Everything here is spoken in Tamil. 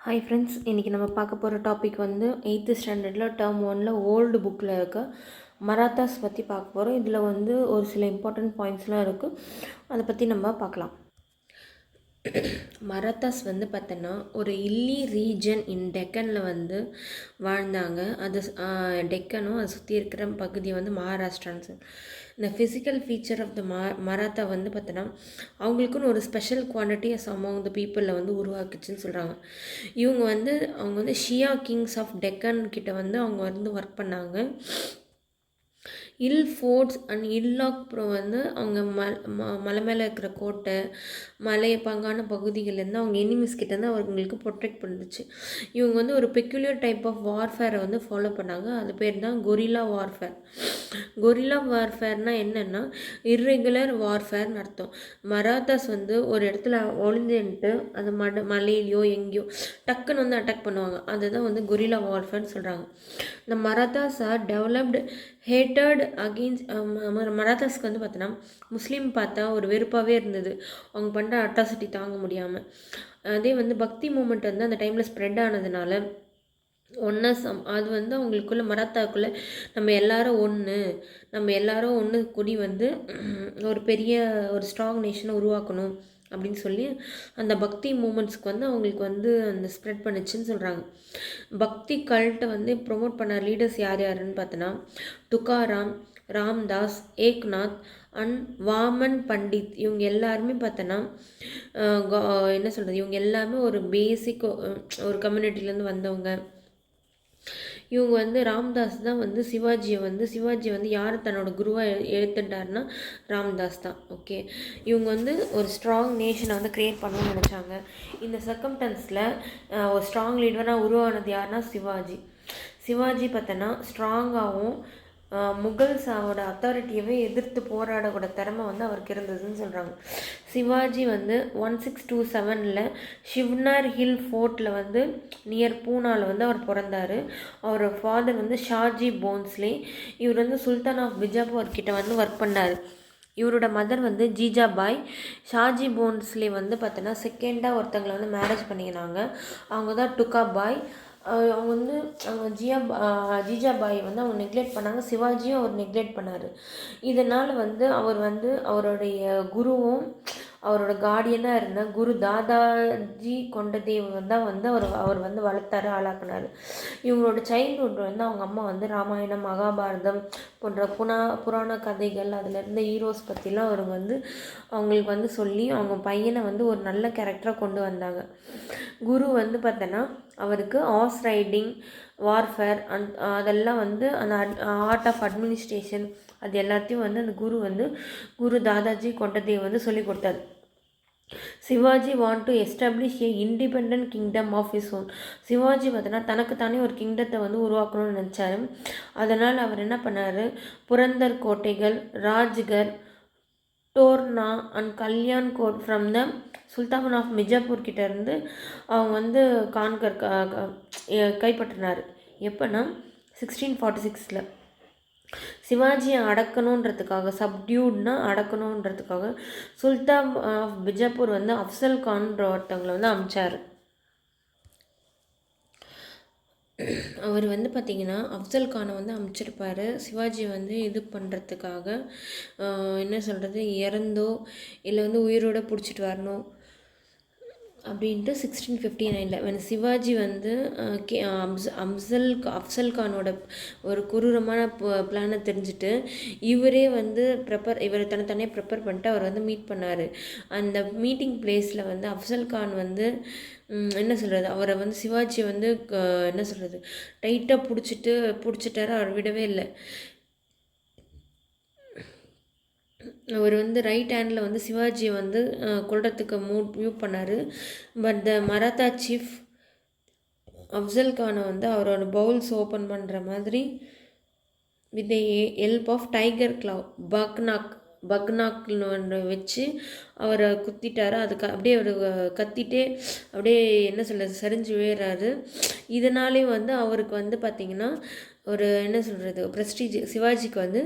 ஹாய் ஃப்ரெண்ட்ஸ், இன்றைக்கி நம்ம பார்க்க போகிற டாபிக் வந்து 8th ஸ்டாண்டர்டில் டேர்ம் 1 ஓல்டு புக்கில் இருக்க மராத்தாஸ் பற்றி பார்க்க போகிறோம். இதில் வந்து ஒரு சில இம்பார்ட்டண்ட் பாயிண்ட்ஸ்லாம் இருக்குது, அதை பற்றி நம்ம பார்க்கலாம். மராத்தாஸ் வந்து பார்த்தோன்னா ஒரு இல்லி ரீஜன் இன் டெக்கனில் வந்து வாழ்ந்தாங்க. அது டெக்கனும் அதை சுற்றி இருக்கிற பகுதி வந்து மகாராஷ்டிரான்னு. இந்த physical feature of the Maratha வந்து பார்த்தோன்னா அவங்களுக்குன்னு ஒரு ஸ்பெஷல் குவான்டிட்டி அமௌங் த பீப்புளில் வந்து உருவாக்குச்சுன்னு சொல்கிறாங்க. அவங்க வந்து ஷியா கிங்ஸ் ஆஃப் டெக்கன் கிட்ட வந்து அவங்க வந்து ஒர்க் பண்ணாங்க. இல் ஃபோர்ட்ஸ் அண்ட் இல்லாக் அப்புறம் வந்து அவங்க மலை மேலே இருக்கிற கோட்டை மலையப்பாங்கான பகுதிகள்லேருந்து அவங்க எனிமிஸ் கிட்டேருந்து அவங்களுக்கு ப்ரொடெக்ட் பண்ணுச்சு. இவங்க வந்து ஒரு பெக்யூலியர் டைப் ஆஃப் வார்ஃபேரை வந்து ஃபாலோ பண்ணாங்க. அது பேர் தான் கொரில்லா வார்ஃபேர். கொரில்லா வார்ஃபேர்னால் என்னென்னா இர்ரெகுலர் வார்ஃபேர்னு அர்த்தம். மராத்தாஸ் வந்து ஒரு இடத்துல ஒளிஞ்சுன்ட்டு அது மலையிலையோ எங்கேயோ டக்குன்னு வந்து அட்டாக் பண்ணுவாங்க. அதுதான் வந்து கொரில்லா வார்ஃபேர்னு சொல்கிறாங்க. இந்த Marathas are developed hated against மராத்தாஸ்க்கு வந்து பார்த்தோன்னா முஸ்லீம் பார்த்தா ஒரு வெறுப்பாகவே இருந்தது, அவங்க பண்ணுற அட்ராசிட்டி தாங்க முடியாமல். அதே வந்து பக்தி மூமெண்ட் வந்து அந்த டைமில் ஸ்ப்ரெட் ஆனதுனால அது வந்து அவங்களுக்குள்ள மராத்தாக்குள்ளே நம்ம எல்லாரும் ஒன்று கூடி வந்து ஒரு பெரிய ஒரு ஸ்ட்ராங் நேஷனை உருவாக்கணும் அப்படின்னு சொல்லி அந்த பக்தி மூமெண்ட்ஸ்க்கு வந்து அவங்களுக்கு வந்து அந்த ஸ்ப்ரெட் பண்ணுச்சுன்னு சொல்கிறாங்க. பக்தி கல்ட்டை வந்து ப்ரொமோட் பண்ண லீடர்ஸ் யாருன்னு பார்த்தோன்னா துக்காராம், ராம்தாஸ், ஏக்நாத் அண்ட் வாமன் பண்டித். இவங்க எல்லாருமே பார்த்தோன்னா என்ன சொல்கிறது, இவங்க எல்லாமே ஒரு பேசிக் ஒரு கம்யூனிட்டிலேருந்து வந்தவங்க. இவங்க வந்து ராம்தாஸ் தான் வந்து சிவாஜி வந்து யார் தன்னோட குருவாக ஏற்றுட்டாருன்னா ராம்தாஸ் தான். ஓகே, இவங்க வந்து ஒரு ஸ்ட்ராங் நேஷனை வந்து க்ரியேட் பண்ணணும்னு நினச்சாங்க. இந்த சர்க்கம்டன்ஸில் ஒரு ஸ்ட்ராங் லீடராக உருவானது யாருன்னா சிவாஜி பார்த்தோன்னா ஸ்ட்ராங்காகவும் முகல்ஸாவோட அத்தாரிட்டியவே எதிர்த்து போராடக்கூட திறமை வந்து அவருக்கு இருந்ததுன்னு சொல்கிறாங்க. சிவாஜி வந்து 1627 ஷிவ்னார் ஹில் ஃபோர்ட்டில் வந்து நியர் பூனாவில் வந்து அவர் பிறந்தார். அவரோட ஃபாதர் வந்து ஷாஜி போன்ஸ்லே. இவர் வந்து சுல்தான் ஆஃப் பிஜாப்பூர் கிட்ட வந்து ஒர்க் பண்ணார். இவரோட மதர் வந்து ஜீஜாபாய். ஷாஜி போன்ஸ்லே வந்து பார்த்தோன்னா செகண்டாக ஒருத்தங்களை வந்து மேரேஜ் பண்ணிக்கினாங்க. அவங்க தான் டுக்காபாய். அவங்க வந்து ஜீஜாபாய் வந்து அவங்க நெக்லெக்ட் பண்ணாங்க. சிவாஜியும் அவர் நெக்லெக்ட் பண்ணார். இதனால் வந்து அவர் வந்து அவருடைய குருவும் அவரோட கார்டியனாக இருந்த குரு தாதாஜி கொண்டதேவ் தான் வந்து அவர் வந்து வளர்த்தாரு, ஆளாக்குனார். இவங்களோட சைல்ட்ஹுட் வந்து அவங்க அம்மா வந்து ராமாயணம், மகாபாரதம் போன்ற புராண கதைகள் அதில் இருந்த ஹீரோஸ் பற்றிலாம் அவர் வந்து அவங்களுக்கு வந்து சொல்லி அவங்க பையனை வந்து ஒரு நல்ல கேரக்டராக கொண்டு வந்தாங்க. குரு வந்து பார்த்தோன்னா அவருக்கு ஹார்ஸ் ரைடிங், வார்ஃபேர் அதெல்லாம் வந்து அந்த ஆர்ட் ஆஃப் அட்மினிஸ்ட்ரேஷன் அது எல்லாத்தையும் வந்து அந்த குரு தாதாஜி கொண்டதேவ் வந்து சொல்லி கொடுத்தாரு. Shivaji want to establish a independent kingdom of his own. Shivaji பார்த்தோன்னா தனக்குத்தானே ஒரு கிங்டத்தை வந்து உருவாக்கணும்னு நினச்சாரு. அதனால் அவர் என்ன பண்ணார், புரந்தர் கோட்டைகள், Rajgad, Torna and Kalyan got from the sultan of Bijapur கிட்டேருந்து அவங்க வந்து கைப்பற்றினார். எப்போனா 1646. சிவாஜியை அடக்கணுன்றதுக்காக, அடக்கணுன்றதுக்காக சுல்தான் ஆஃப் பிஜாப்பூர் வந்து அஃப்சல் கான்ற ஒருத்தவங்களை வந்து அமிச்சார். அவர் வந்து பார்த்திங்கன்னா அஃப்சல் கானை வந்து அமைச்சிருப்பார் சிவாஜி வந்து இது பண்ணுறதுக்காக. என்ன சொல்கிறது, இறந்தோ இல்லை வந்து உயிரோடு பிடிச்சிட்டு வரணும் அப்படின்ட்டு 1659 சிவாஜி வந்து அஃப்சல் கானோட ஒரு கொடூரமான பிளானை தெரிஞ்சுட்டு இவரே வந்து இவர் தனித்தனியாக ப்ரிப்பேர் பண்ணிட்டு அவர் வந்து மீட் பண்ணார். அந்த மீட்டிங் பிளேஸில் வந்து அஃப்சல் கான் வந்து என்ன சொல்கிறது, அவரை வந்து சிவாஜி வந்து என்ன சொல்கிறது டைட்டாக பிடிச்சிட்டாரு. அவர் விடவே இல்லை. அவர் வந்து ரைட் ஹேண்டில் வந்து சிவாஜியை வந்து கொல்றதுக்கு மூவ் பண்ணார். But the Maratha chief Afzal கானை வந்து அவரோட பவுல்ஸ் ஓப்பன் பண்ணுற மாதிரி with help of tiger claw பக்னாக்னு வச்சு அவரை குத்திட்டார். அதுக்கு அப்படியே அவர் கத்திட்டே அப்படியே என்ன சொல்கிறது சரிஞ்சு விழுறாரு. இதனாலே வந்து அவருக்கு வந்து பார்த்திங்கன்னா ஒரு என்ன சொல்கிறது ப்ரெஸ்டீஜ் சிவாஜிக்கு வந்து